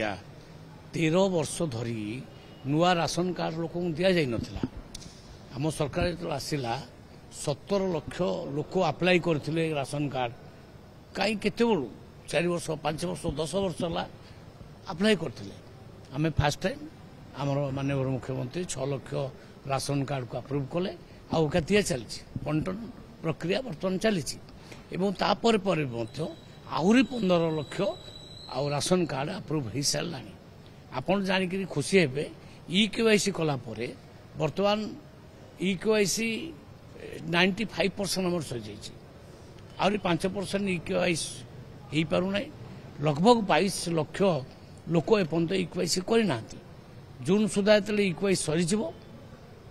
ଆଜ୍ଞା 13 वर्ष धरी नुआ राशन कार्ड लोक दि जा नथिला आम सरकार जो आसला 17 लाख लोक अप्लाई करथिले राशन कार्ड कहीं केते बड़ू 4 वर्ष 5 वर्ष 10 वर्ष है अप्लाई करथिले आम फास्ट टाइम आमर माननीय मुख्यमंत्री 6 लाख राशन कार्ड को अप्रूव कले आउ दिया चली बंटन प्रक्रिया बर्तमान चली आहरी 15 लाख आउ राशन कार्ड अप्रूव हो सारा आपड़ जाणिक खुशी हे EKYC कला बर्तमान EKYC 95% आम सरी आहरी 5% EKYC हो पारना लगभग 22 लाख लोक एपर्तंत EKYC करना जून सुधा जो EKYC सरी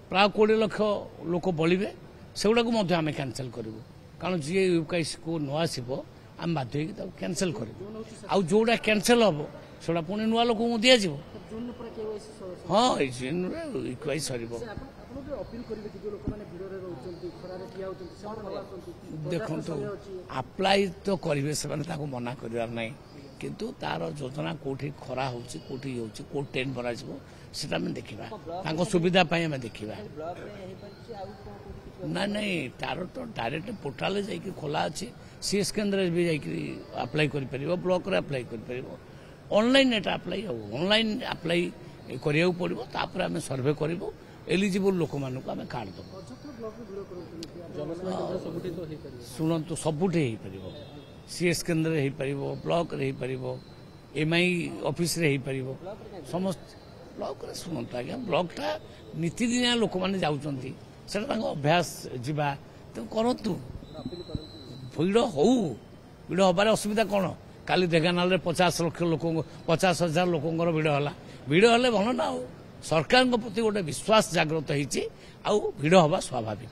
प्राय 20 लाख लोक बलिबे सेगुड़ा को आम कैंसल करूँ कारण जी EKYC को न आसो आम बाध्य कैंसल कर जोड़ा कैंसल हम से पुणी नुआ लोक दि जा हाँ EKYC सर देखो अप्लाई तो करेंगे से मना करार ना किंतु तार योजना कौटी खरा होटी कौ टेंट भर सेटा देखा सुविधा आम देखा ना नहीं तार तो डायरेक्ट पोर्टाल जाकि खोला अच्छे सीएस केन्द्र भी अप्लाई कर ब्लॉक रे अप्लाई कर ऑनलाइन एटा अप्लाई ऑनलाइन अप्लाई करिया पड़ो तापर आम सर्वे करूँ एलिजिबल लोक मानक आम कार्ड दब शुणु सबुठे हो पार सीएस केन्द्र हो पार ब्लॉक रे हो पार MI ऑफिस रे हो पार समस्त ब्लॉक रे शुणु आज्ञा ब्लॉक टा नीतिदिनिया लोक मैंने जाऊँगी से अभ्यास जावा तो करूँ भिड़ भिड़ हबार असुविधा कौन काली ढेंकानाल 50 लाख लोक 50,000 लोकंर भिड़ है भिड़ हेल्ले भल ना सरकार प्रति गोटे विश्वास जागृत होती भिड़ हवा स्वाभाविक।